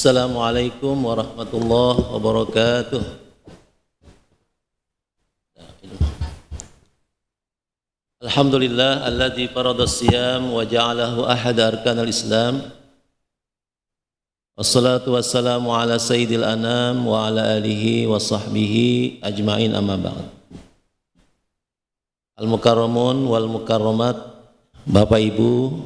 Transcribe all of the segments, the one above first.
Assalamualaikum warahmatullahi wabarakatuh. Alhamdulillah alladzi farada as-siyam wa ja'alahu ahada arkanil Islam. Wassalatu wassalamu ala sayyidil anam wa ala alihi wa sahbihi ajma'in, amma ba'd. Al-mukarramun wal mukarramat, Bapak Ibu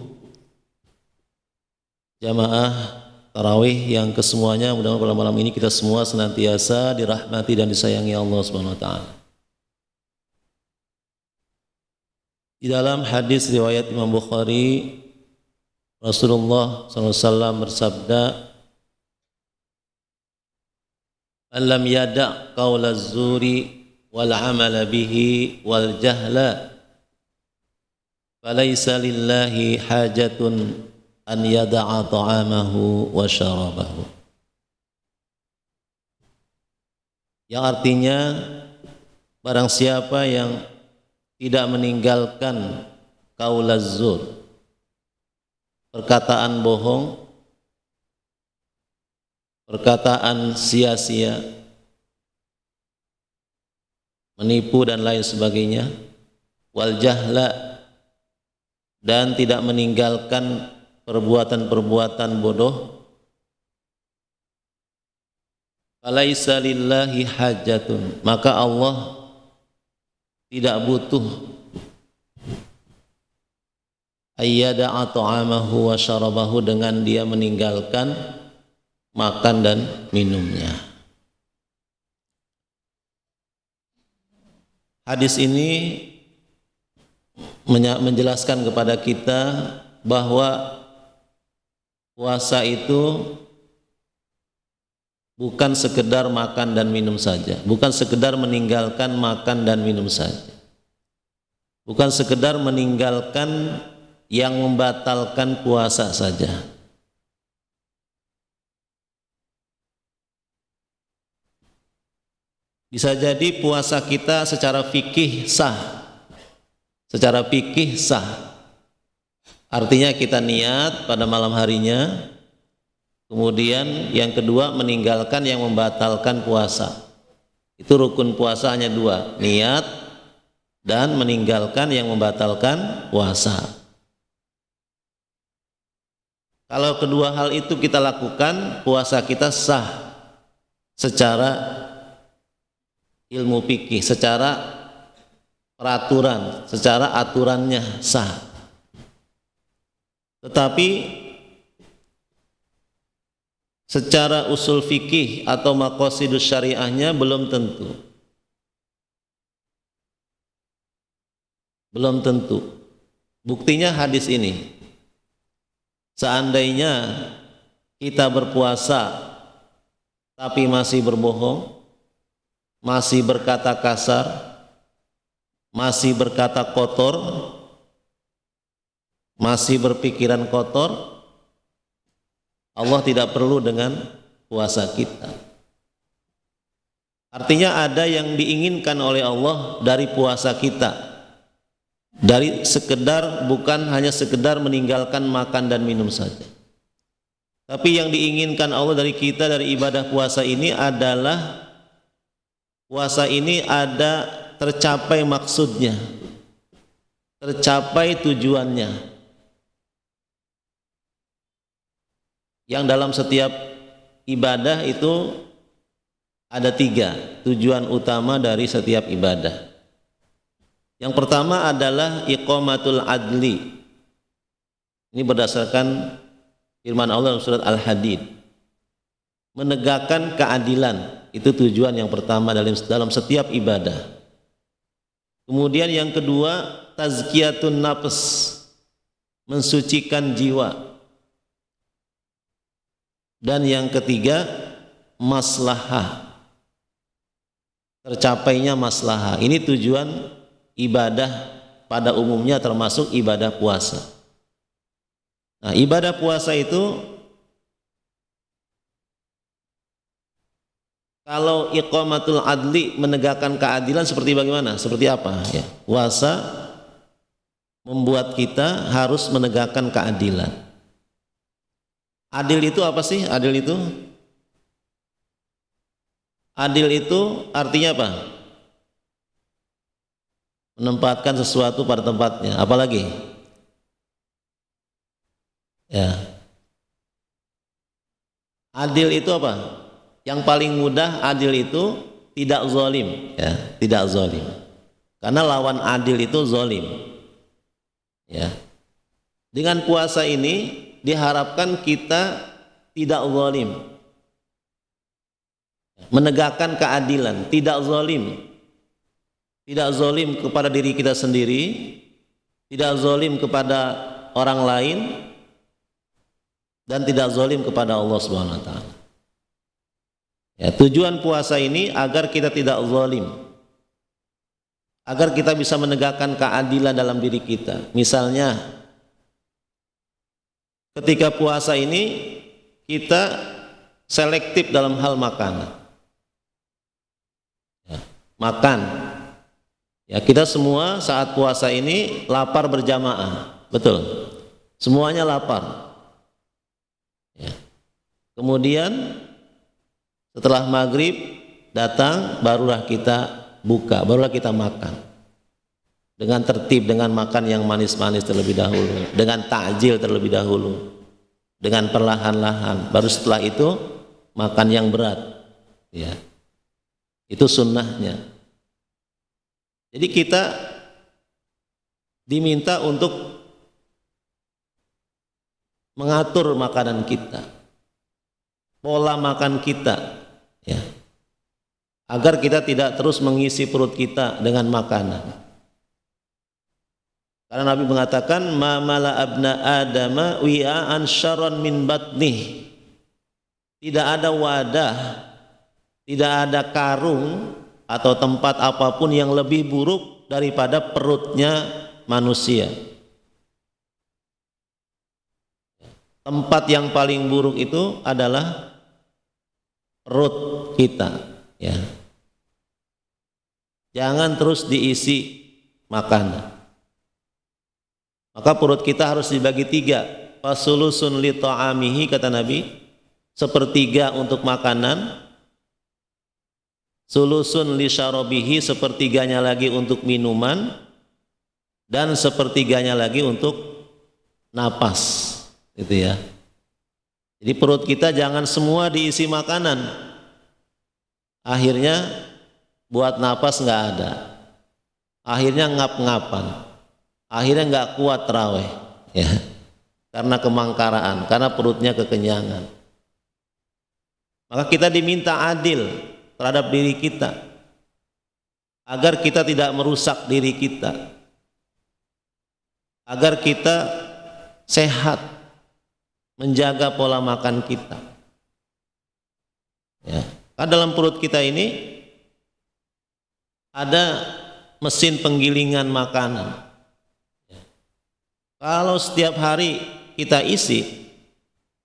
jamaah tarawih yang kesemuanya, mudah-mudahan pada malam ini kita semua senantiasa dirahmati dan disayangi Allah Subhanahu wa taala. Di dalam hadis riwayat Imam Bukhari, Rasulullah SAW bersabda, "Man lam yada' qaula az-zuri wal 'amala bihi wal jahla, falaysa lillahi hajatun an yada'a ta'amahu wa syarabahu." Yang artinya, barang siapa yang tidak meninggalkan qaulaz zur, perkataan bohong, perkataan sia-sia, menipu dan lain sebagainya, wal jahla, dan tidak meninggalkan perbuatan-perbuatan bodoh, falaisa lillahi hajatun, maka Allah tidak butuh ayyada'a ta'amahu wa syarabahu, dengan dia meninggalkan makan dan minumnya. Hadis ini menjelaskan kepada kita bahwa puasa itu bukan sekedar makan dan minum saja, bukan sekedar meninggalkan makan dan minum saja, bukan sekedar meninggalkan yang membatalkan puasa saja. Bisa jadi puasa kita secara fikih sah, secara fikih sah. Artinya kita niat pada malam harinya, kemudian yang kedua meninggalkan yang membatalkan puasa. Itu rukun puasa hanya dua, niat dan meninggalkan yang membatalkan puasa. Kalau kedua hal itu kita lakukan, puasa kita sah secara ilmu fikih, secara peraturan, secara aturannya sah. Tetapi secara usul fikih atau maqasidus syariahnya belum tentu. Belum tentu. Buktinya hadis ini. Seandainya kita berpuasa tapi masih berbohong, masih berkata kasar, masih berkata kotor, masih berpikiran kotor, Allah tidak perlu dengan puasa kita. Artinya ada yang diinginkan oleh Allah dari puasa kita, dari sekedar, bukan hanya sekedar meninggalkan makan dan minum saja, tapi yang diinginkan Allah dari kita, dari ibadah puasa ini adalah puasa ini ada tercapai maksudnya, tercapai tujuannya. Yang dalam setiap ibadah itu ada tiga tujuan utama dari setiap ibadah. Yang pertama adalah iqamatul adli. Ini berdasarkan firman Allah dalam surat Al-Hadid. Menegakkan keadilan, itu tujuan yang pertama dalam setiap ibadah. Kemudian yang kedua, tazkiyatun nafs, mensucikan jiwa. Dan yang ketiga, maslahah, tercapainya maslahah. Ini tujuan ibadah pada umumnya, termasuk ibadah puasa. Nah, ibadah puasa itu kalau iqamatul adli, menegakkan keadilan, seperti bagaimana? Seperti apa? Ya, puasa membuat kita harus menegakkan keadilan. Adil itu apa sih? Adil itu? Adil itu artinya apa? Menempatkan sesuatu pada tempatnya. Apalagi? Ya. Adil itu apa? Yang paling mudah adil itu tidak zalim, ya, tidak zalim. Karena lawan adil itu zalim. Ya. Dengan puasa ini diharapkan kita tidak zalim. Menegakkan keadilan, tidak zalim. Tidak zalim kepada diri kita sendiri, tidak zalim kepada orang lain, dan tidak zalim kepada Allah Subhanahu wa taala. Ya, tujuan puasa ini agar kita tidak zalim. Agar kita bisa menegakkan keadilan dalam diri kita. Misalnya ketika puasa ini kita selektif dalam hal makanan. Ya, makan. Ya, kita semua saat puasa ini lapar berjamaah, betul. Semuanya lapar. Ya. Kemudian setelah maghrib datang, barulah kita buka, barulah kita makan. Dengan tertib, dengan makan yang manis-manis terlebih dahulu, dengan takjil terlebih dahulu, dengan perlahan-lahan. Baru setelah itu makan yang berat. Ya. Itu sunnahnya. Jadi kita diminta untuk mengatur makanan kita, pola makan kita, ya, agar kita tidak terus mengisi perut kita dengan makanan. Karena Nabi mengatakan, ma mala abna adama wi'an syarran min batnih. Tidak ada wadah, tidak ada karung atau tempat apapun yang lebih buruk daripada perutnya manusia. Tempat yang paling buruk itu adalah perut kita, ya. Jangan terus diisi makanan. Maka perut kita harus dibagi tiga. Fasulusun li ta'amihi, kata Nabi, sepertiga untuk makanan, sulusun li syarabihi, sepertiganya lagi untuk minuman, dan sepertiganya lagi untuk napas, gitu ya. Jadi perut kita jangan semua diisi makanan, akhirnya buat napas nggak ada, akhirnya ngap-ngapan, akhirnya nggak kuat tarawih, ya, karena kemangkaraan, karena perutnya kekenyangan. Maka kita diminta adil terhadap diri kita, agar kita tidak merusak diri kita, agar kita sehat, menjaga pola makan kita. Ya. Karena dalam perut kita ini ada mesin penggilingan makanan. Ya. Kalau setiap hari kita isi,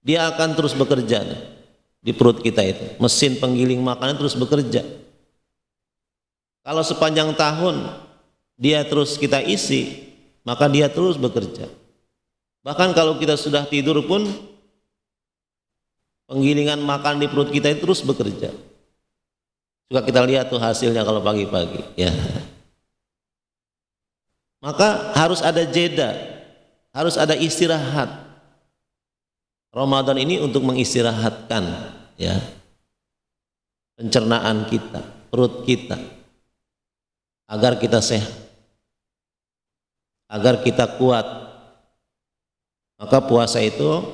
dia akan terus bekerja. Di perut kita itu, mesin penggiling makanan terus bekerja. Kalau sepanjang tahun dia terus kita isi, maka dia terus bekerja. Bahkan kalau kita sudah tidur pun, penggilingan makan di perut kita itu terus bekerja. Juga kita lihat tuh hasilnya kalau pagi-pagi, ya. Maka harus ada jeda, harus ada istirahat. Ramadan ini untuk mengistirahatkan, ya, pencernaan kita, perut kita, agar kita sehat, agar kita kuat. Maka puasa itu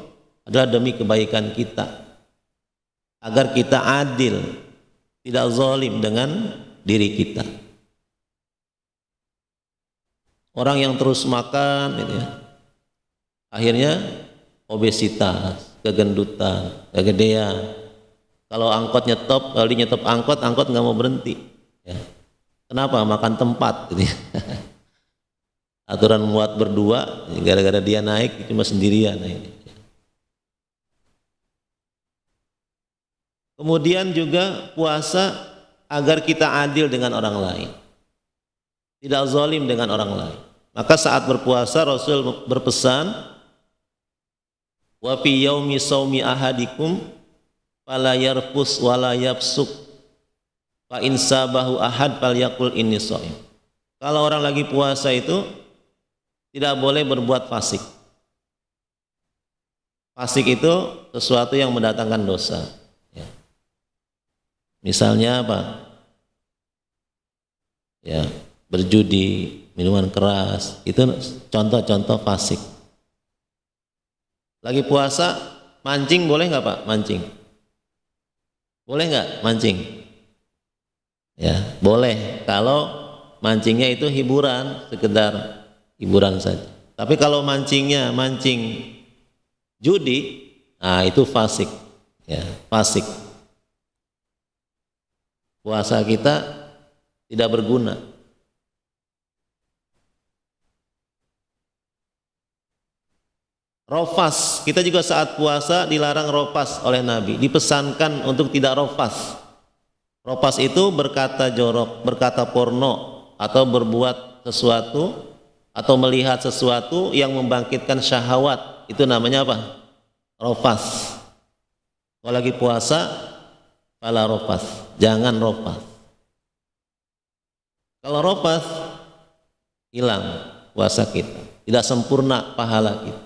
adalah demi kebaikan kita, agar kita adil, tidak zalim dengan diri kita. Orang yang terus makan, gitu ya, akhirnya obesitas, kegendutan, kegedean. Kalau angkot nyetop, kalau nyetop angkot nggak mau berhenti. Ya. Kenapa? Makan tempat. Gitu ya. Aturan muat berdua, gara-gara dia naik cuma sendirian. Kemudian juga puasa agar kita adil dengan orang lain, tidak zalim dengan orang lain. Maka saat berpuasa Rasul berpesan, Wa fi yaumi shaumi ahadikum fala yarfus wala yafsuk fa in sabahu ahad falyaqul inni shaim. Kalau orang lagi puasa itu tidak boleh berbuat fasik. Fasik itu sesuatu yang mendatangkan dosa. Ya. Misalnya apa? Ya, berjudi, minuman keras, itu contoh-contoh fasik. Lagi puasa, mancing boleh nggak Pak? Mancing. Boleh nggak mancing? Ya, boleh. Kalau mancingnya itu hiburan, sekedar hiburan saja. Tapi kalau mancingnya mancing judi, nah itu fasik. Ya, fasik. Puasa kita tidak berguna. Rofas, kita juga saat puasa dilarang rofas oleh Nabi, dipesankan untuk tidak rofas. Rofas itu berkata jorok, berkata porno, atau berbuat sesuatu atau melihat sesuatu yang membangkitkan syahwat. Itu namanya apa? Rofas. Kalau lagi puasa, fala rofas, jangan rofas. Kalau rofas, hilang puasa kita, tidak sempurna pahala kita.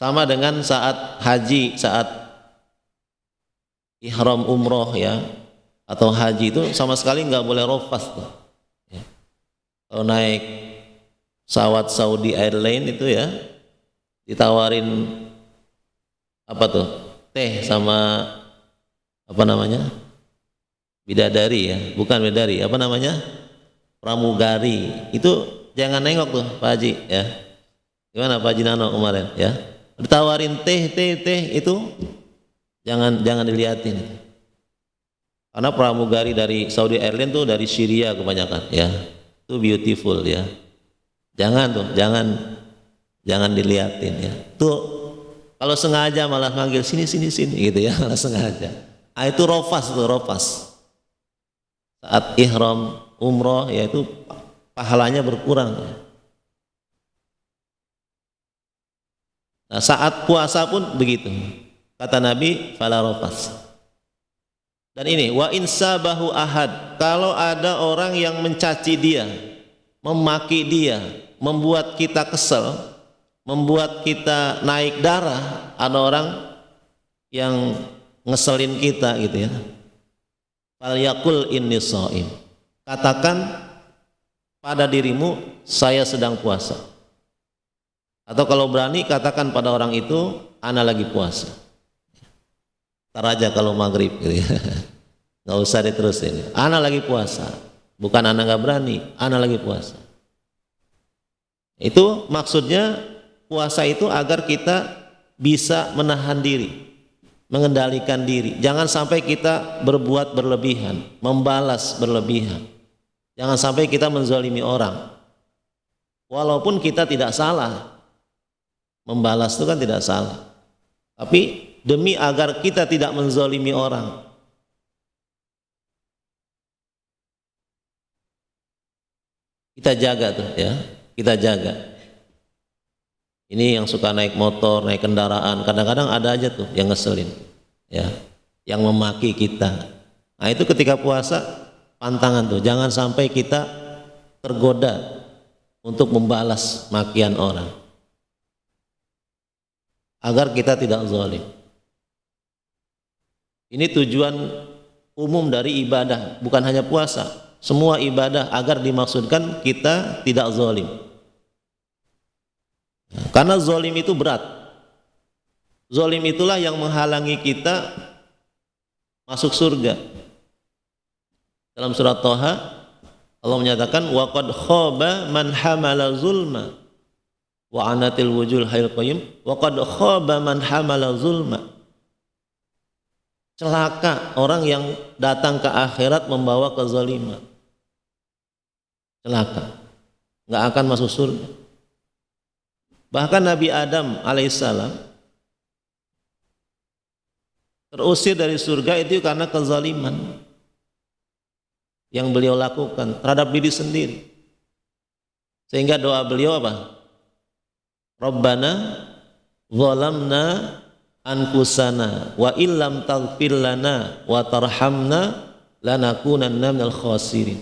Sama dengan saat haji, saat ihram umroh ya, atau haji itu sama sekali nggak boleh rofas tuh. Ya. Kalau naik pesawat Saudi Airlines itu ya, ditawarin apa tuh, teh sama apa namanya, bidadari ya, bukan bidadari, apa namanya, pramugari. Itu jangan nengok tuh Pak Haji ya. Gimana Pak Haji Nano kemarin ya? Ditawarin teh itu jangan dilihatin. Karena pramugari dari Saudi Airlines tuh dari Syria kebanyakan ya. Itu beautiful ya. Jangan dilihatin ya. Tuh kalau sengaja malah manggil sini gitu ya, malah sengaja. Ah itu rofas tuh, rofas. Saat ihram umroh yaitu pahalanya berkurang. Nah, saat puasa pun begitu. Kata Nabi, fala rofas. Dan ini wa insabahu ahad, kalau ada orang yang mencaci dia, memaki dia, membuat kita kesel, membuat kita naik darah, ada orang yang ngeselin kita gitu ya. Fal yaqul inni shaim. Katakan pada dirimu, saya sedang puasa. Atau kalau berani katakan pada orang itu, ana lagi puasa. Ntar aja kalau maghrib gitu ya. Nggak usah diterusin. Ana lagi puasa. Bukan ana nggak berani, ana lagi puasa. Itu maksudnya puasa itu agar kita bisa menahan diri, mengendalikan diri. Jangan sampai kita berbuat berlebihan, membalas berlebihan. Jangan sampai kita menzalimi orang. Walaupun kita tidak salah. Membalas itu kan tidak salah. Tapi demi agar kita tidak menzalimi orang, kita jaga tuh ya, kita jaga. Ini yang suka naik motor, naik kendaraan, kadang-kadang ada aja tuh yang ngeselin ya, yang memaki kita. Nah itu ketika puasa pantangan tuh, jangan sampai kita tergoda untuk membalas makian orang, agar kita tidak zalim. Ini tujuan umum dari ibadah, bukan hanya puasa. Semua ibadah agar dimaksudkan kita tidak zalim. Karena zalim itu berat. Zalim itulah yang menghalangi kita masuk surga. Dalam surat Thaha Allah menyatakan wa qad khaba man hamala zulma wa anatil wujul hayyul qayyum wa qad khaba man hamala zulma. Celaka orang yang datang ke akhirat membawa kezaliman. Celaka, nggak akan masuk surga. Bahkan Nabi Adam alaihissalam terusir dari surga itu karena kezaliman yang beliau lakukan terhadap diri sendiri. Sehingga doa beliau apa? Rabbana zalamna anfusana wa illam taghfir lana wa tarhamna lanakunanna minal khasirin.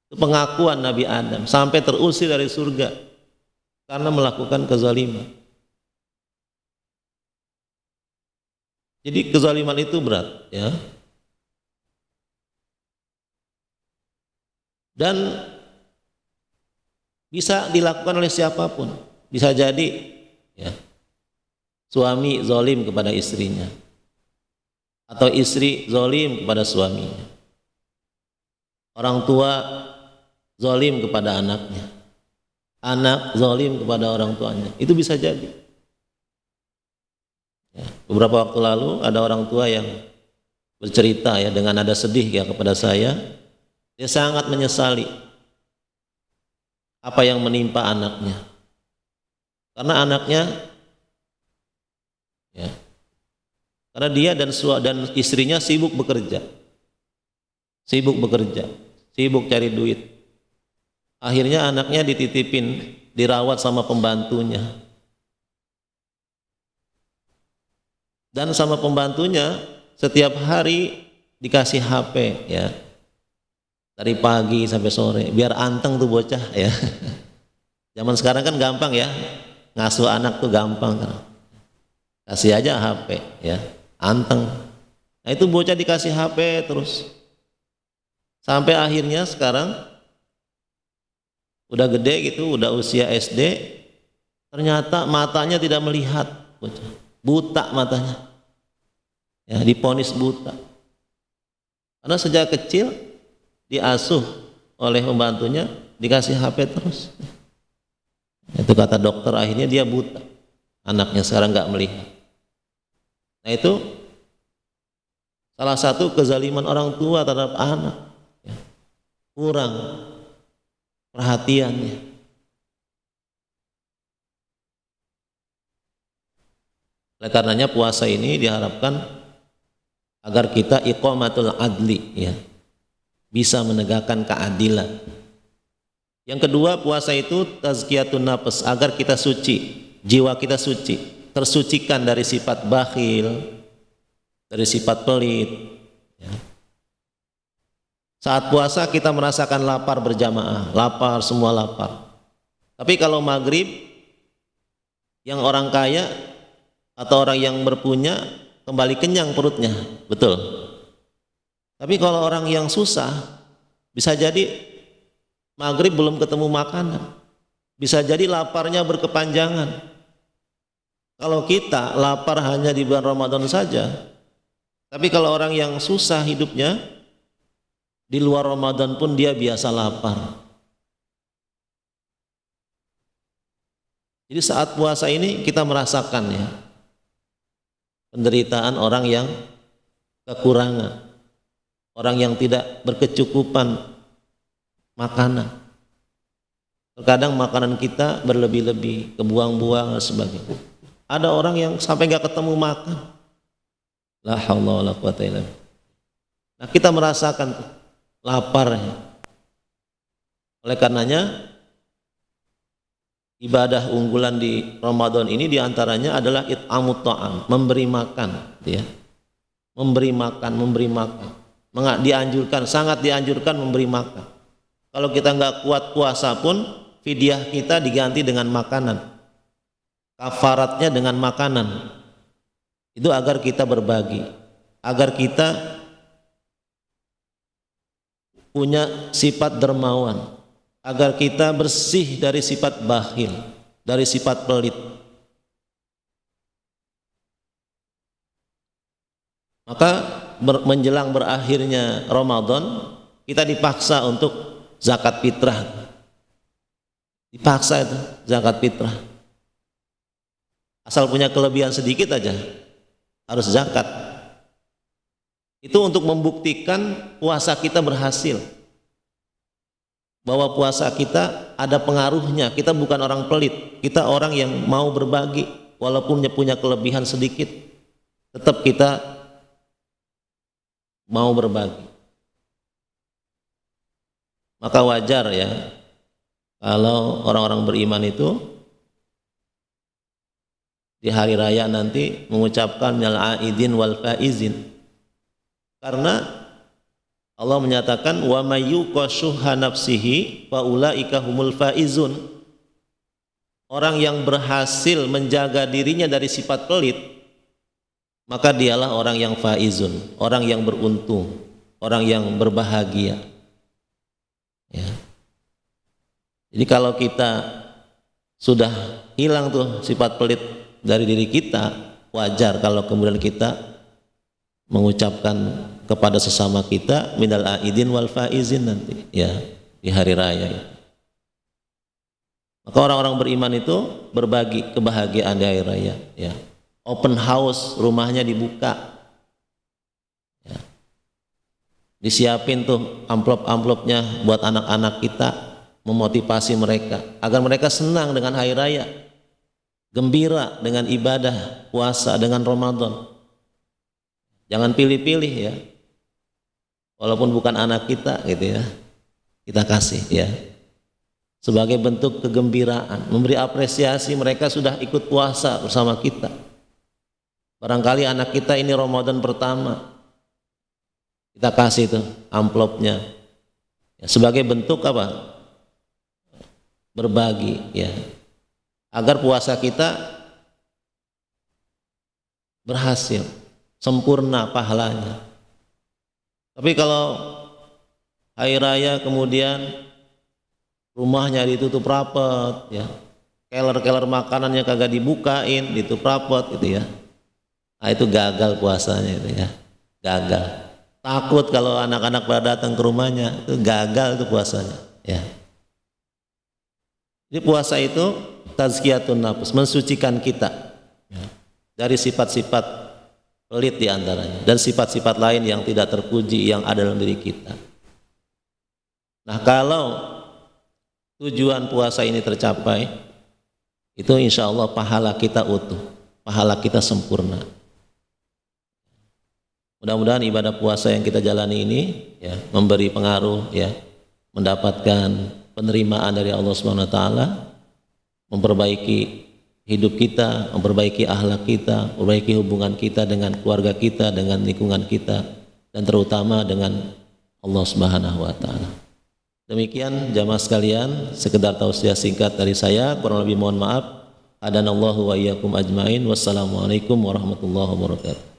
Itu pengakuan Nabi Adam sampai terusir dari surga karena melakukan kezaliman. Jadi kezaliman itu berat, ya. Dan bisa dilakukan oleh siapapun. Bisa jadi, ya, suami zalim kepada istrinya, atau istri zalim kepada suaminya, orang tua zalim kepada anaknya, anak zalim kepada orang tuanya. Itu bisa jadi, ya. Beberapa waktu lalu ada orang tua yang bercerita, ya, dengan nada sedih, ya, kepada saya. Dia sangat menyesali apa yang menimpa anaknya, karena anaknya, ya, karena dia dan istrinya sibuk bekerja, sibuk cari duit. Akhirnya anaknya dititipin, dirawat sama pembantunya, dan sama pembantunya setiap hari dikasih HP, ya, dari pagi sampai sore, biar anteng tuh bocah, ya. Zaman sekarang kan gampang, ya, ngasuh anak tuh gampang kan. Kasih aja HP, ya, anteng. Nah, itu bocah dikasih HP terus sampai akhirnya sekarang udah gede gitu, udah usia SD, ternyata matanya tidak melihat, bocah buta matanya, ya, diponis buta karena sejak kecil diasuh oleh pembantunya, dikasih HP terus. Itu kata dokter, akhirnya dia buta, anaknya sekarang nggak melihat. Nah, itu salah satu kezaliman orang tua terhadap anak, ya, kurang perhatiannya. Oleh karenanya puasa ini diharapkan agar kita iqamatul adli, ya, bisa menegakkan keadilan. Yang kedua, puasa itu tazkiyatun nafs, agar kita suci, jiwa kita suci, tersucikan dari sifat bakhil, dari sifat pelit, ya. Saat puasa kita merasakan lapar berjamaah, lapar, semua lapar. Tapi kalau maghrib, yang orang kaya atau orang yang berpunya kembali kenyang perutnya, betul. Tapi kalau orang yang susah, bisa jadi maghrib belum ketemu makanan, bisa jadi laparnya berkepanjangan. Kalau kita lapar hanya di bulan Ramadan saja, tapi kalau orang yang susah hidupnya, di luar Ramadan pun dia biasa lapar. Jadi saat puasa ini kita merasakan, ya, penderitaan orang yang kekurangan, orang yang tidak berkecukupan makanan. Terkadang makanan kita berlebih-lebih, kebuang-buang dan sebagainya. Ada orang yang sampai nggak ketemu makan. La haula wala quwata illa billah. Nah, kita merasakan laparnya. Oleh karenanya ibadah unggulan di Ramadan ini diantaranya adalah it'amut ta'am, memberi makan, ya. Memberi makan. Dianjurkan, sangat dianjurkan memberi makan. Kalau kita nggak kuat puasa pun, fidyah kita diganti dengan makanan, kafaratnya dengan makanan. Itu agar kita berbagi, agar kita punya sifat dermawan, agar kita bersih dari sifat bakhil, dari sifat pelit. Maka menjelang berakhirnya Ramadan, kita dipaksa untuk zakat fitrah. Dipaksa itu zakat fitrah. Asal punya kelebihan sedikit aja harus zakat. Itu untuk membuktikan puasa kita berhasil, bahwa puasa kita ada pengaruhnya. Kita bukan orang pelit, kita orang yang mau berbagi. Walaupun punya kelebihan sedikit, tetap kita mau berbagi. Maka wajar, ya, kalau orang-orang beriman itu di hari raya nanti mengucapkan minal aidin wal faizin. Karena Allah menyatakan wa may yuqashuha nafsihi fa ulaika humul faizun. Orang yang berhasil menjaga dirinya dari sifat pelit, maka dialah orang yang faizun, orang yang beruntung, orang yang berbahagia. Ya. Jadi kalau kita sudah hilang tuh sifat pelit dari diri kita, wajar kalau kemudian kita mengucapkan kepada sesama kita minal aidin wal faizin nanti ya di hari raya. Maka orang-orang beriman itu berbagi kebahagiaan di hari raya ya. Open house, rumahnya dibuka ya. Disiapin tuh amplop-amplopnya buat anak-anak kita, memotivasi mereka agar mereka senang dengan hari raya, gembira dengan ibadah puasa, dengan Ramadan. Jangan pilih-pilih ya, walaupun bukan anak kita gitu ya, kita kasih ya, sebagai bentuk kegembiraan, memberi apresiasi mereka sudah ikut puasa bersama kita. Barangkali anak kita ini Ramadan pertama, kita kasih tuh amplopnya ya, sebagai bentuk apa? Berbagi ya, agar puasa kita berhasil, sempurna pahalanya. Tapi kalau hari raya kemudian rumahnya ditutup rapat ya, keler-keler makanannya kagak dibukain, ditutup rapat gitu ya, nah itu gagal puasanya itu ya, gagal. Takut kalau anak-anak pada datang ke rumahnya, itu gagal itu puasanya ya. Jadi puasa itu tazkiyatun nafs, mensucikan kita ya, dari sifat-sifat pelit di antaranya dan sifat-sifat lain yang tidak terpuji yang ada dalam diri kita. Nah, kalau tujuan puasa ini tercapai, itu insya Allah pahala kita utuh, pahala kita sempurna. Mudah-mudahan ibadah puasa yang kita jalani ini ya, memberi pengaruh ya, mendapatkan penerimaan dari Allah Subhanahu wa taala, memperbaiki hidup kita, memperbaiki akhlak kita, memperbaiki hubungan kita dengan keluarga kita, dengan lingkungan kita, dan terutama dengan Allah Subhanahu wa taala. Demikian jamaah sekalian, sekedar tausiah singkat dari saya, kurang lebih mohon maaf. Hadanallahu wa iyyakum ajmain. Wassalamualaikum warahmatullahi wabarakatuh.